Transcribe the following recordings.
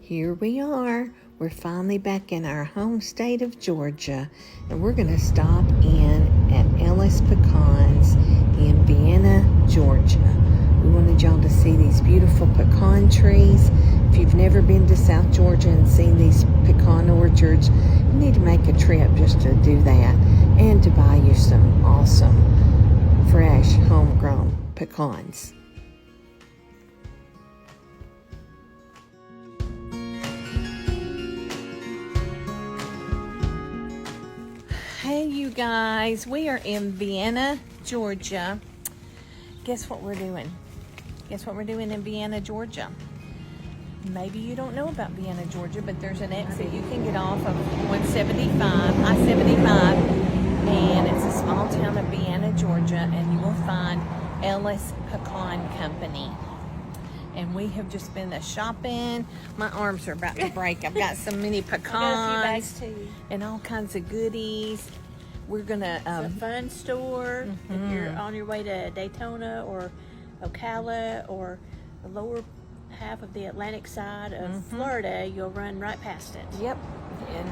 Here we are. We're finally back in our home state of Georgia, and we're going to stop in at Ellis Pecans in Vienna, Georgia. We wanted y'all to see these beautiful pecan trees. If you've never been to South Georgia and seen these pecan orchards, you need to make a trip just to do that and to buy you some awesome, fresh, homegrown pecans. Hey you guys, we are in Vienna, Georgia. Guess what we're doing? Guess what we're doing in Vienna, Georgia? Maybe you don't know about Vienna, Georgia, but there's an exit you can get off of 175, I-75, and it's a small town of Vienna, Georgia, and you will find Ellis Pecan Company. And we have just been shopping. My arms are about to break. I've got so many pecans. I got a few bags too. And all kinds of goodies. We're gonna. It's a fun store. If you're on your way to Daytona or Ocala or the lower half of the Atlantic side of Florida, you'll run right past it. Yep.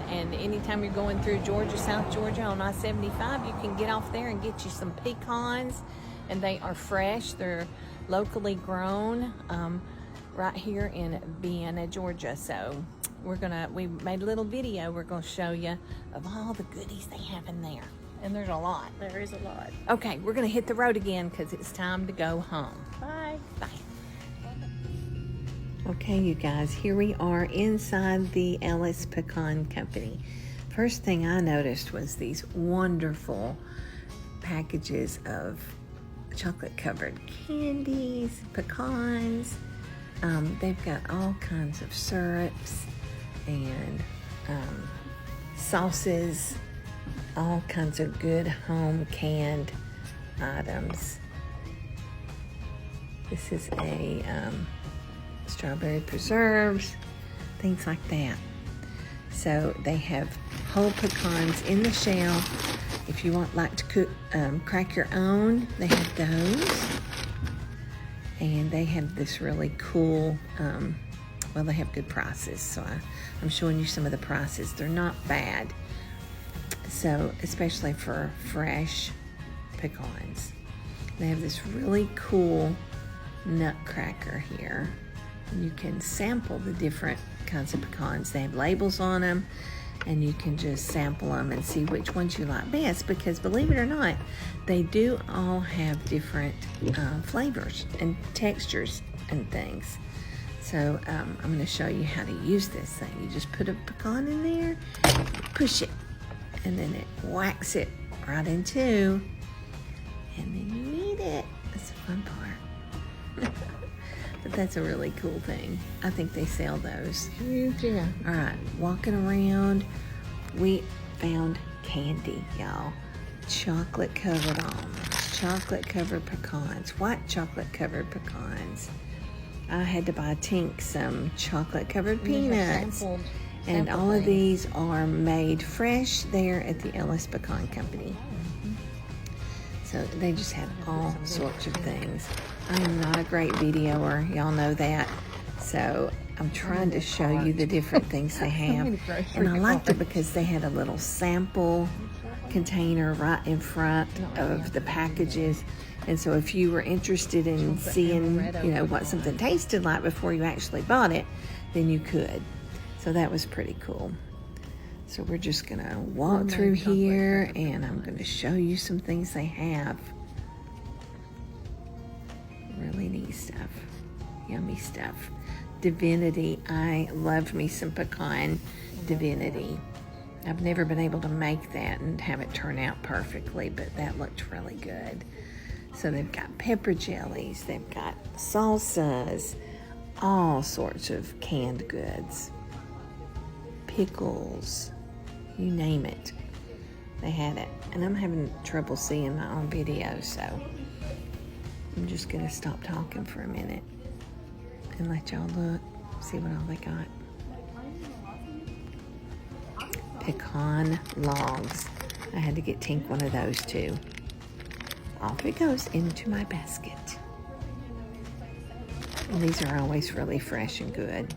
And anytime you're going through Georgia, South Georgia on I-75, you can get off there and get you some pecans. And they are fresh. They're locally grown right here in Vienna, Georgia. So we made a little video. We're gonna show you of all the goodies they have in there. And there's a lot. There is a lot. Okay, we're gonna hit the road again because it's time to go home. Bye. Bye. Okay, you guys, here we are inside the Ellis Pecan Company. First thing I noticed was these wonderful packages of chocolate-covered candies, pecans. They've got all kinds of syrups and sauces, all kinds of good home canned items. This is a strawberry preserves, things like that. So they have whole pecans in the shell. If you like to cook, crack your own, they have those. And they have this really cool, well, they have good prices. So I'm showing you some of the prices. They're not bad. So, especially for fresh pecans. They have this really cool nutcracker here. And you can sample the different kinds of pecans. They have labels on them. And you can just sample them and see which ones you like best, because believe it or not, they do all have different flavors and textures and things. So I'm going to show you how to use this thing. You just put a pecan in there, push it, and then it whacks it right in two, and then you eat it. That's the fun part. But that's a really cool thing. I think they sell those. Yeah. All right, walking around, we found candy, y'all. Chocolate-covered almonds, chocolate-covered pecans, white chocolate-covered pecans. I had to buy Tink some chocolate-covered peanuts. And all of these are made fresh there at the Ellis Pecan Company. So they just have all sorts of things. I am not a great videoer, y'all know that. So I'm trying to show you the different things they have. And I liked it because they had a little sample container right in front of the packages. And so if you were interested in seeing, what something tasted like before you actually bought it, then you could. So that was pretty cool. So we're just gonna walk through here and I'm gonna show you some things they have. Really neat stuff, yummy stuff. Divinity, I loved me some pecan divinity. I've never been able to make that and have it turn out perfectly, but that looked really good. So they've got pepper jellies, they've got salsas, all sorts of canned goods. Pickles, you name it, they had it. And I'm having trouble seeing my own video, so I'm just gonna stop talking for a minute and let y'all look, see what all they got. Pecan logs. I had to get Tink one of those too. Off it goes into my basket. And these are always really fresh and good.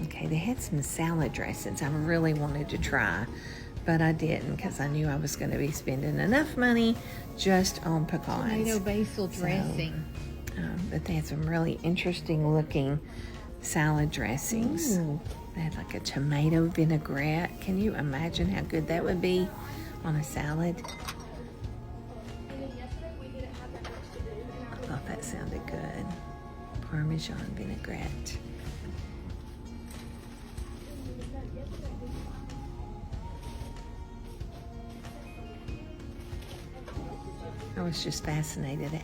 Okay, they had some salad dressings I really wanted to try, but I didn't because I knew I was going to be spending enough money just on pecans. Tomato basil dressing. But they had some really interesting looking salad dressings. Ooh. They had like a tomato vinaigrette. Can you imagine how good that would be on a salad? I thought that sounded good. Parmesan vinaigrette. I was just fascinated at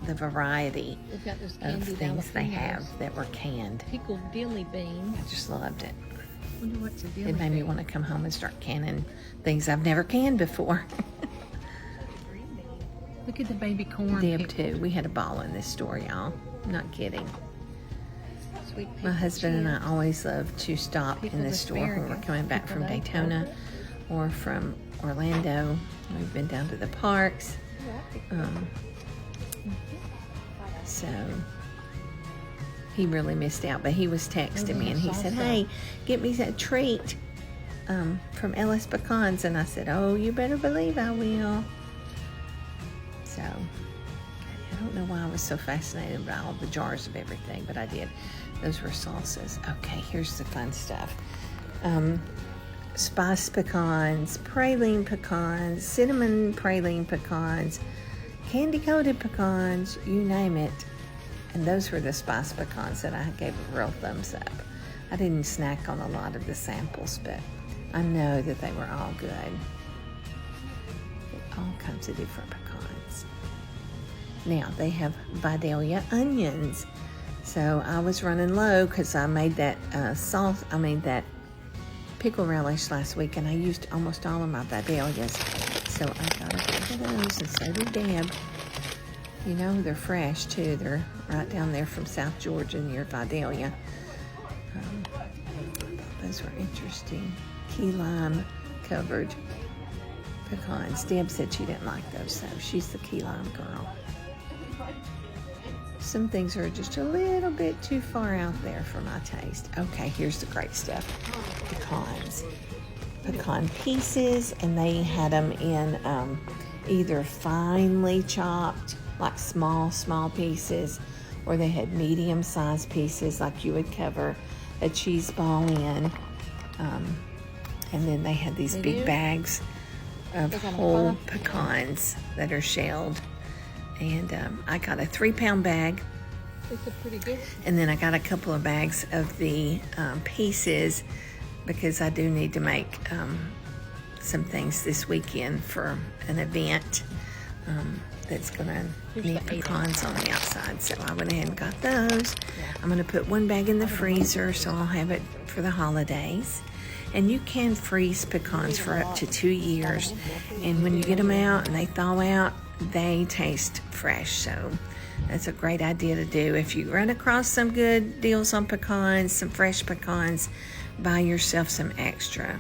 the variety They've got those of candied things they jalapenos. have that were canned. Pickled dilly beans. I just loved it. Wonder what's a dilly It made me bean. want to come home and start canning things I've never canned before. Look at the baby corn. Deb pickled. too. We had a ball in this store, y'all. Not kidding. Sweet My pickled husband and I chips. always love to stop in Pickled the store when we're asparagus, coming back from pickled Daytona or from Orlando. We've been down to the parks. So he really missed out, but he was texting me and he said, "Hey, get me that treat from Ellis Pecans," and I said, "Oh, you better believe I will." So I don't know why I was so fascinated by all the jars of everything, but I did. Those were salsas. Okay, here's the fun stuff. Spiced pecans, praline pecans, cinnamon praline pecans, candy-coated pecans, you name it. And those were the spiced pecans that I gave a real thumbs up. I didn't snack on a lot of the samples, but I know that they were all good. All kinds of different pecans. Now, they have Vidalia onions. So I was running low because I made that that pickle relish last week, and I used almost all of my Vidalias. So I got a bag of those, and so did Deb. You know, they're fresh too. They're right down there from South Georgia near Vidalia. I thought those were interesting. Key lime covered pecans. Deb said she didn't like those, though. She's the key lime girl. Some things are just a little bit too far out there for my taste. Okay, here's the great stuff. Pecans. Pecan pieces, and they had them in either finely chopped, like small pieces, or they had medium-sized pieces like you would cover a cheese ball in. And then they had these big bags of whole pecans that are shelled. And I got a 3-pound bag. It's a pretty good. And then I got a couple of bags of the pieces because I do need to make some things this weekend for an event that's going to need pecans on the outside. So I went ahead and got those. I'm going to put one bag in the freezer so I'll have it for the holidays. And you can freeze pecans for up to 2 years. And when you get them out and they thaw out, they taste fresh. So that's a great idea to do. If you run across some good deals on pecans, some fresh pecans, buy yourself some extra.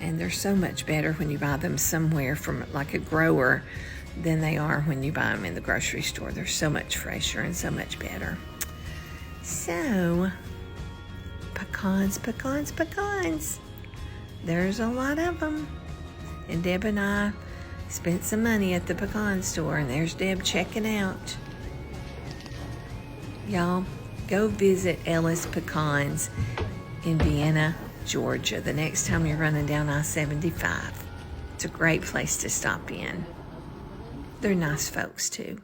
And they're so much better when you buy them somewhere from like a grower than they are when you buy them in the grocery store. They're so much fresher and so much better. So, pecans. There's a lot of them. And Deb and I spent some money at the pecan store, and there's Deb checking out. Y'all, go visit Ellis Pecans in Vienna, Georgia, the next time you're running down I-75. It's a great place to stop in. They're nice folks, too.